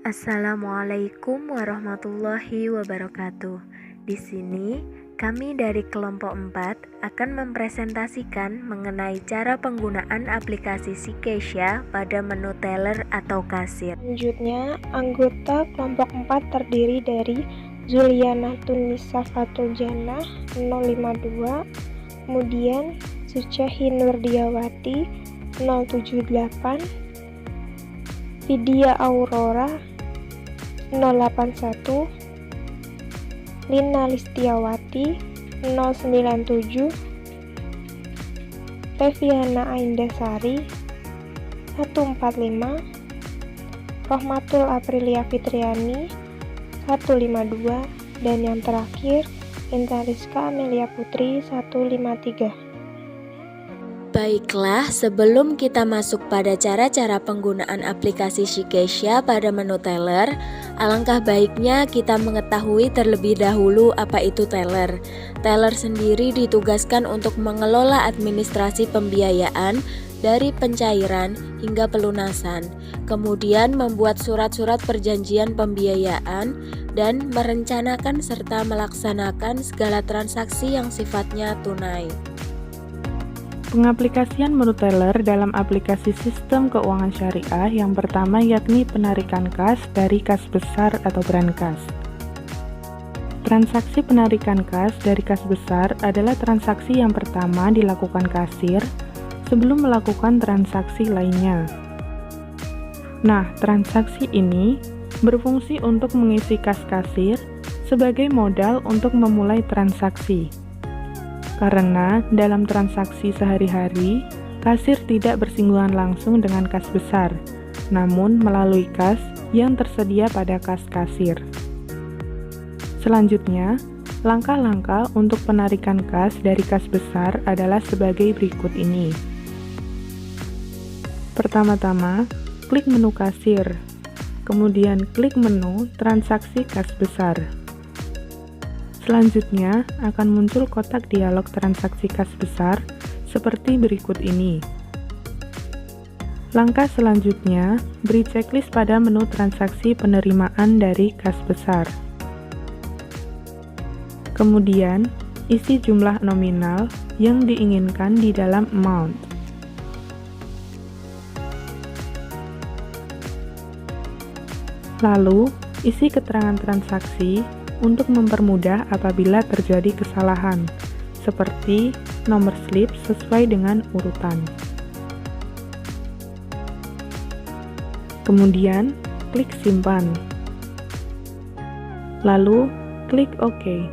Assalamualaikum warahmatullahi wabarakatuh. Di sini, kami dari kelompok 4 akan mempresentasikan mengenai cara penggunaan aplikasi Sikesha pada menu teller atau kasir. Selanjutnya, anggota kelompok 4 terdiri dari Zuliana Tunisa Fatul Jannah 052, kemudian Sucehi Nurdiawati 078, Vidya Aurora 081, Lina Listiawati 097, Reviana Aindasari 145, Rohmatul Aprilia Fitriani 152, dan yang terakhir Intan Rizka Amelia Putri 153. Baiklah, sebelum kita masuk pada cara-cara penggunaan aplikasi Sikesha pada menu teller, alangkah baiknya kita mengetahui terlebih dahulu apa itu teller. Teller sendiri ditugaskan untuk mengelola administrasi pembiayaan dari pencairan hingga pelunasan, kemudian membuat surat-surat perjanjian pembiayaan, dan merencanakan serta melaksanakan segala transaksi yang sifatnya tunai. Pengaplikasian menu teller dalam aplikasi sistem keuangan syariah yang pertama yakni penarikan kas dari kas besar atau brankas. Transaksi penarikan kas dari kas besar adalah transaksi yang pertama dilakukan kasir sebelum melakukan transaksi lainnya. Nah, transaksi ini berfungsi untuk mengisi kas kasir sebagai modal untuk memulai transaksi. Karena dalam transaksi sehari-hari, kasir tidak bersinggungan langsung dengan kas besar, namun melalui kas yang tersedia pada kas kasir. Selanjutnya, langkah-langkah untuk penarikan kas dari kas besar adalah sebagai berikut ini. Pertama-tama, klik menu kasir, kemudian klik menu transaksi kas besar. Selanjutnya, akan muncul kotak dialog transaksi kas besar seperti berikut ini. Langkah selanjutnya, beri checklist pada menu transaksi penerimaan dari kas besar. Kemudian, isi jumlah nominal yang diinginkan di dalam amount. Lalu, isi keterangan transaksi untuk mempermudah apabila terjadi kesalahan, seperti nomor slip sesuai dengan urutan. Kemudian, klik simpan. Lalu, klik OK.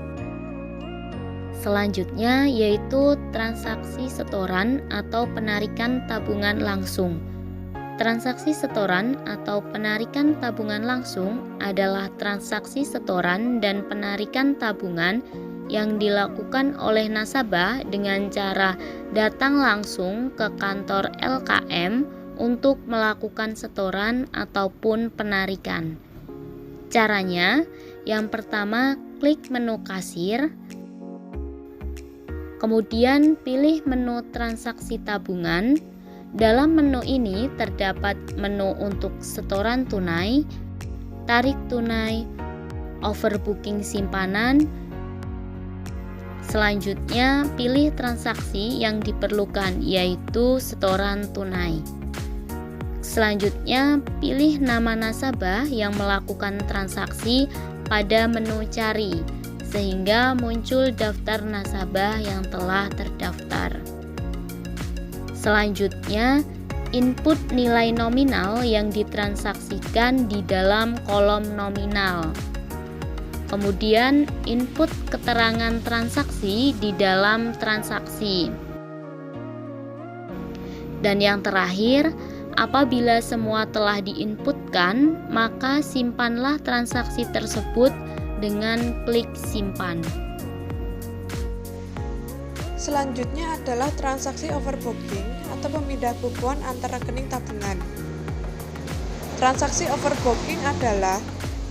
Selanjutnya yaitu transaksi setoran atau penarikan tabungan langsung. Transaksi setoran atau penarikan tabungan langsung adalah transaksi setoran dan penarikan tabungan yang dilakukan oleh nasabah dengan cara datang langsung ke kantor LKM untuk melakukan setoran ataupun penarikan. Caranya, yang pertama klik menu kasir, kemudian pilih menu transaksi tabungan. Dalam menu ini terdapat menu untuk setoran tunai, tarik tunai, overbooking simpanan. Selanjutnya, pilih transaksi yang diperlukan, yaitu setoran tunai. Selanjutnya, pilih nama nasabah yang melakukan transaksi pada menu cari, sehingga muncul daftar nasabah yang telah terdaftar. Selanjutnya, input nilai nominal yang ditransaksikan di dalam kolom nominal. Kemudian, input keterangan transaksi di dalam transaksi. Dan yang terakhir, apabila semua telah diinputkan, maka simpanlah transaksi tersebut dengan klik simpan. Selanjutnya adalah transaksi overbooking atau pemindah bukuan antar rekening tabungan. Transaksi overbooking adalah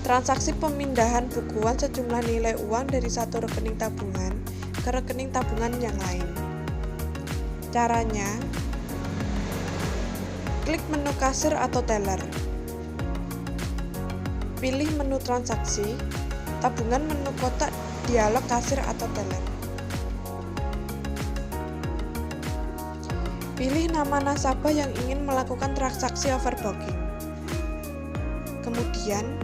transaksi pemindahan bukuan sejumlah nilai uang dari satu rekening tabungan ke rekening tabungan yang lain. Caranya, klik menu kasir atau teller. pilih menu transaksi, tabungan menu kotak dialog kasir atau teller. Pilih nama nasabah yang ingin melakukan transaksi overbooking. Kemudian,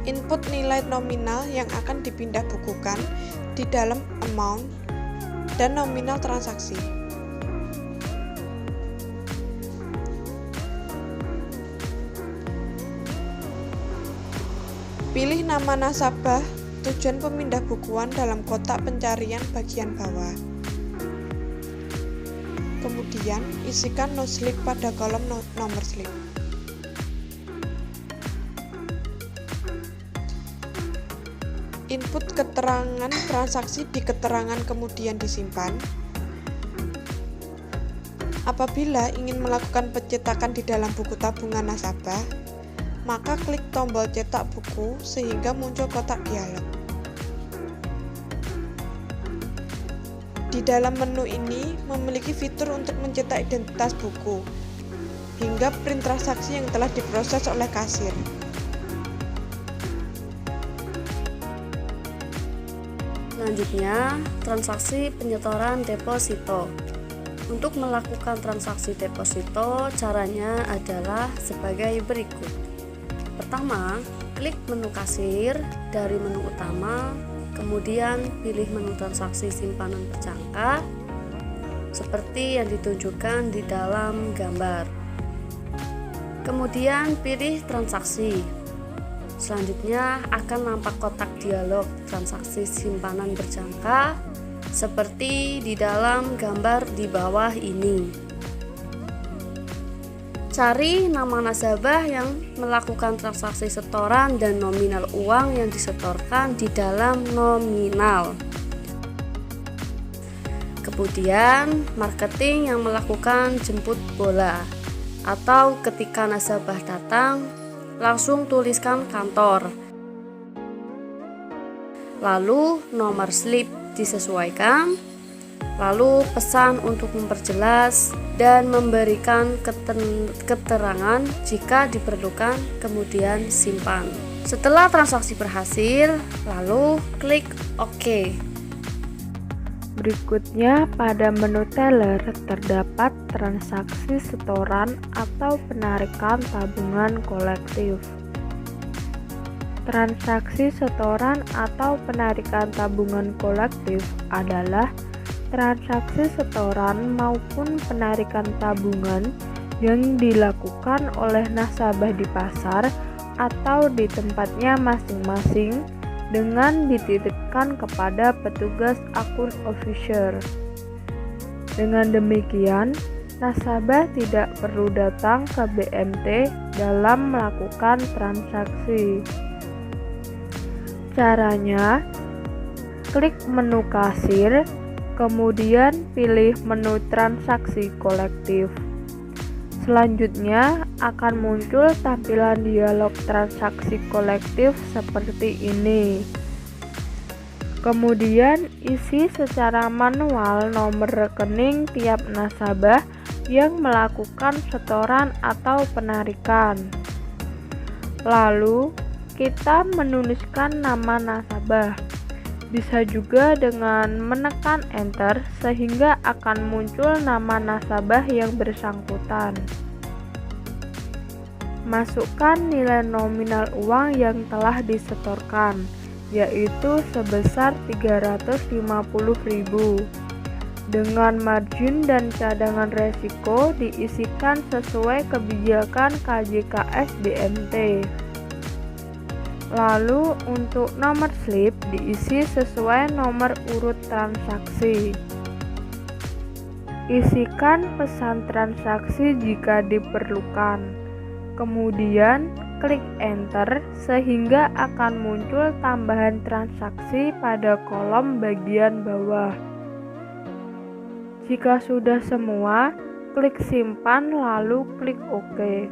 input nilai nominal yang akan dipindah bukukan di dalam amount dan nominal transaksi. Pilih nama nasabah tujuan pemindah bukuan dalam kotak pencarian bagian bawah. Kemudian, isikan no slip pada kolom nomor slip. Input keterangan transaksi di keterangan kemudian disimpan. Apabila ingin melakukan pencetakan di dalam buku tabungan nasabah, maka klik tombol cetak buku sehingga muncul kotak dialog. Di dalam menu ini memiliki fitur untuk mencetak identitas buku hingga print transaksi yang telah diproses oleh kasir. Selanjutnya, transaksi penyetoran deposito. Untuk melakukan transaksi deposito, caranya adalah sebagai berikut. Pertama, klik menu kasir dari menu utama, kemudian pilih menu transaksi simpanan berjangka seperti yang ditunjukkan di dalam gambar. Kemudian pilih transaksi. Selanjutnya akan nampak kotak dialog transaksi simpanan berjangka seperti di dalam gambar di bawah ini. Cari nama nasabah yang melakukan transaksi setoran dan nominal uang yang disetorkan di dalam nominal. Kemudian, marketing yang melakukan jemput bola, atau ketika nasabah datang, langsung tuliskan kantor. Lalu, nomor slip disesuaikan. Lalu pesan untuk memperjelas dan memberikan keterangan jika diperlukan, kemudian simpan. Setelah transaksi berhasil, lalu klik OK. Berikutnya, pada menu teller terdapat transaksi setoran atau penarikan tabungan kolektif. Transaksi setoran atau penarikan tabungan kolektif adalah transaksi setoran maupun penarikan tabungan yang dilakukan oleh nasabah di pasar atau di tempatnya masing-masing dengan dititipkan kepada petugas akun official. Dengan demikian, nasabah tidak perlu datang ke BMT dalam melakukan transaksi. Caranya, klik menu kasir, kemudian pilih menu transaksi kolektif. Selanjutnya akan muncul tampilan dialog transaksi kolektif seperti ini. Kemudian isi secara manual nomor rekening tiap nasabah yang melakukan setoran atau penarikan. Lalu kita menuliskan nama nasabah. Bisa juga dengan menekan enter sehingga akan muncul nama nasabah yang bersangkutan. Masukkan nilai nominal uang yang telah disetorkan, yaitu sebesar 350.000. Dengan margin dan cadangan resiko diisikan sesuai kebijakan KJKS BMT. Lalu untuk nomor slip diisi sesuai nomor urut transaksi. Isikan pesan transaksi jika diperlukan. Kemudian klik enter sehingga akan muncul tambahan transaksi pada kolom bagian bawah. Jika sudah semua, klik simpan lalu klik OK.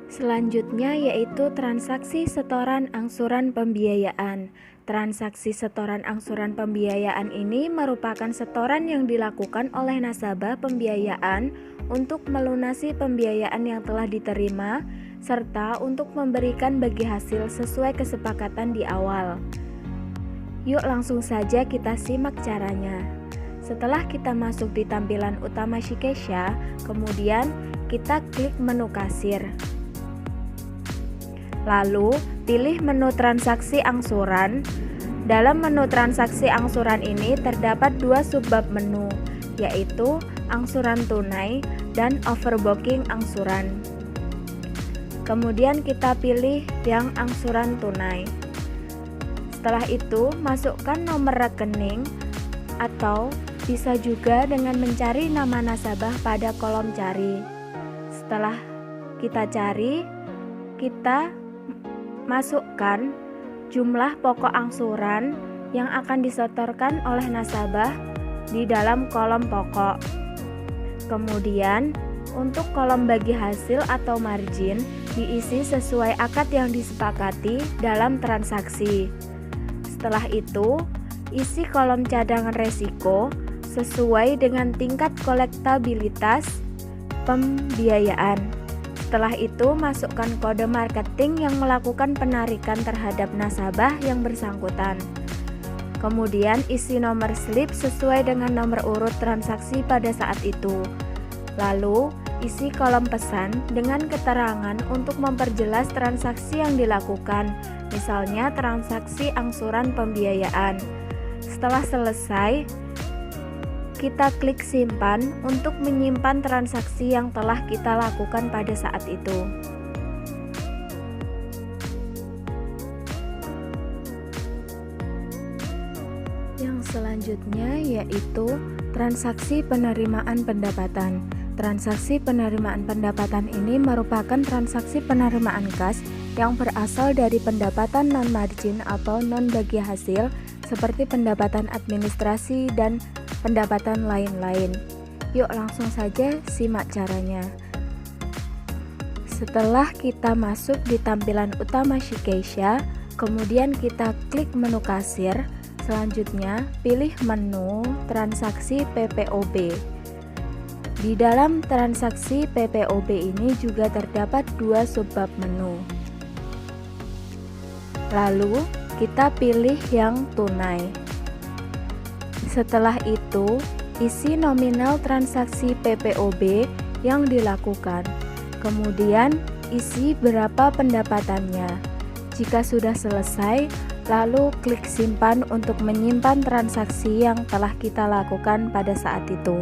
Selanjutnya yaitu transaksi setoran angsuran pembiayaan. Transaksi setoran angsuran pembiayaan ini merupakan setoran yang dilakukan oleh nasabah pembiayaan untuk melunasi pembiayaan yang telah diterima serta untuk memberikan bagi hasil sesuai kesepakatan di awal. Yuk langsung saja kita simak caranya. Setelah kita masuk di tampilan utama Shikesha, kemudian kita klik menu kasir. Lalu, pilih menu transaksi angsuran. Dalam menu transaksi angsuran ini terdapat dua subbab menu, yaitu angsuran tunai dan overbooking angsuran. Kemudian kita pilih yang angsuran tunai. Setelah itu, masukkan nomor rekening atau bisa juga dengan mencari nama nasabah pada kolom cari. Setelah kita cari, kita masukkan jumlah pokok angsuran yang akan disetorkan oleh nasabah di dalam kolom pokok. Kemudian, untuk kolom bagi hasil atau margin diisi sesuai akad yang disepakati dalam transaksi. Setelah itu, isi kolom cadangan resiko sesuai dengan tingkat kolektabilitas pembiayaan. Setelah itu, masukkan kode marketing yang melakukan penarikan terhadap nasabah yang bersangkutan. Kemudian, isi nomor slip sesuai dengan nomor urut transaksi pada saat itu. Lalu, isi kolom pesan dengan keterangan untuk memperjelas transaksi yang dilakukan, misalnya transaksi angsuran pembiayaan. Setelah selesai, kita klik simpan untuk menyimpan transaksi yang telah kita lakukan pada saat itu. Yang selanjutnya yaitu transaksi penerimaan pendapatan. Transaksi penerimaan pendapatan ini merupakan transaksi penerimaan kas yang berasal dari pendapatan non-margin atau non-bagi hasil seperti pendapatan administrasi dan pendapatan lain-lain. Yuk langsung saja simak caranya. Setelah kita masuk di tampilan utama Shikesha, kemudian kita klik menu kasir, selanjutnya pilih menu transaksi PPOB. Di dalam transaksi PPOB ini juga terdapat dua subbab menu. Lalu, kita pilih yang tunai. Setelah itu, isi nominal transaksi PPOB yang dilakukan. Kemudian, isi berapa pendapatannya. Jika sudah selesai, lalu klik simpan untuk menyimpan transaksi yang telah kita lakukan pada saat itu.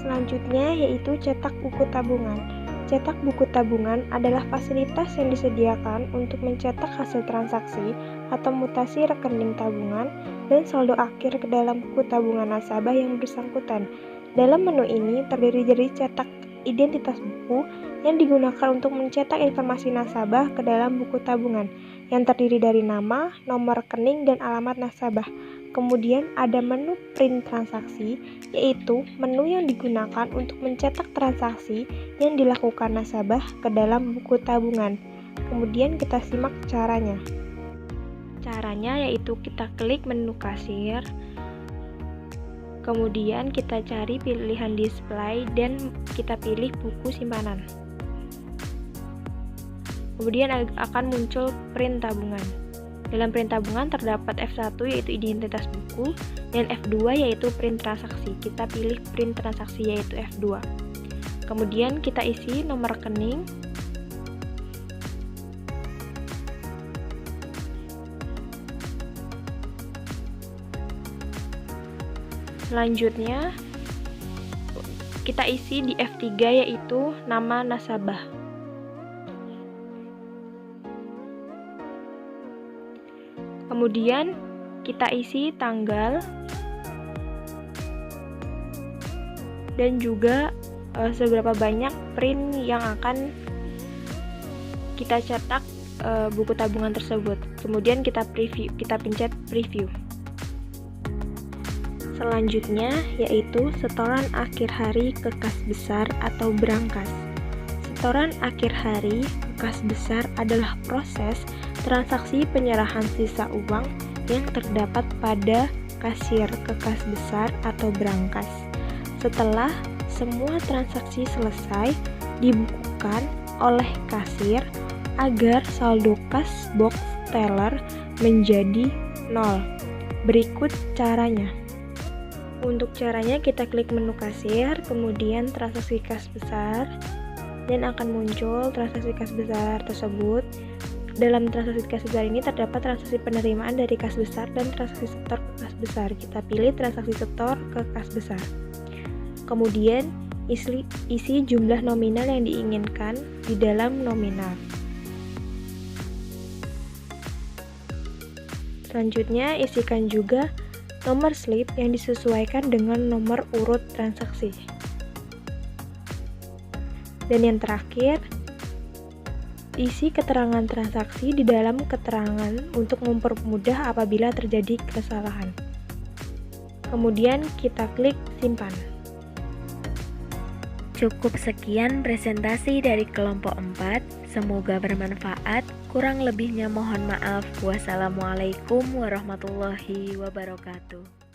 Selanjutnya yaitu cetak buku tabungan. Cetak buku tabungan adalah fasilitas yang disediakan untuk mencetak hasil transaksi atau mutasi rekening tabungan dan saldo akhir ke dalam buku tabungan nasabah yang bersangkutan. Dalam menu ini terdiri dari cetak identitas buku yang digunakan untuk mencetak informasi nasabah ke dalam buku tabungan yang terdiri dari nama, nomor rekening, dan alamat nasabah. Kemudian ada menu print transaksi, yaitu menu yang digunakan untuk mencetak transaksi yang dilakukan nasabah ke dalam buku tabungan. Kemudian kita simak caranya. Caranya yaitu kita klik menu kasir, kemudian kita cari pilihan display dan kita pilih buku simpanan. Kemudian akan muncul print tabungan. Dalam print tabungan terdapat F1 yaitu identitas buku dan F2 yaitu print transaksi. Kita pilih print transaksi yaitu F2. Kemudian kita isi nomor rekening. Selanjutnya kita isi di F3 yaitu nama nasabah. Kemudian kita isi tanggal dan juga seberapa banyak print yang akan kita cetak buku tabungan tersebut. Kemudian kita pencet preview. Selanjutnya yaitu setoran akhir hari ke kas besar atau brankas. Setoran akhir hari ke kas besar adalah proses transaksi penyerahan sisa uang yang terdapat pada kasir ke kas besar atau brankas. Setelah semua transaksi selesai, dibukukan oleh kasir agar saldo kas box teller menjadi 0. Berikut caranya. Untuk caranya kita klik menu kasir, kemudian transaksi kas besar, dan akan muncul transaksi kas besar tersebut. Dalam transaksi kas besar ini terdapat transaksi penerimaan dari kas besar dan transaksi setor ke kas besar. Kita pilih transaksi setor ke kas besar. Kemudian isi jumlah nominal yang diinginkan di dalam nominal. Selanjutnya, isikan juga nomor slip yang disesuaikan dengan nomor urut transaksi. Dan yang terakhir, isi keterangan transaksi di dalam keterangan untuk mempermudah apabila terjadi kesalahan. Kemudian kita klik simpan. Cukup sekian presentasi dari kelompok 4. Semoga bermanfaat. Kurang lebihnya mohon maaf. Wassalamualaikum warahmatullahi wabarakatuh.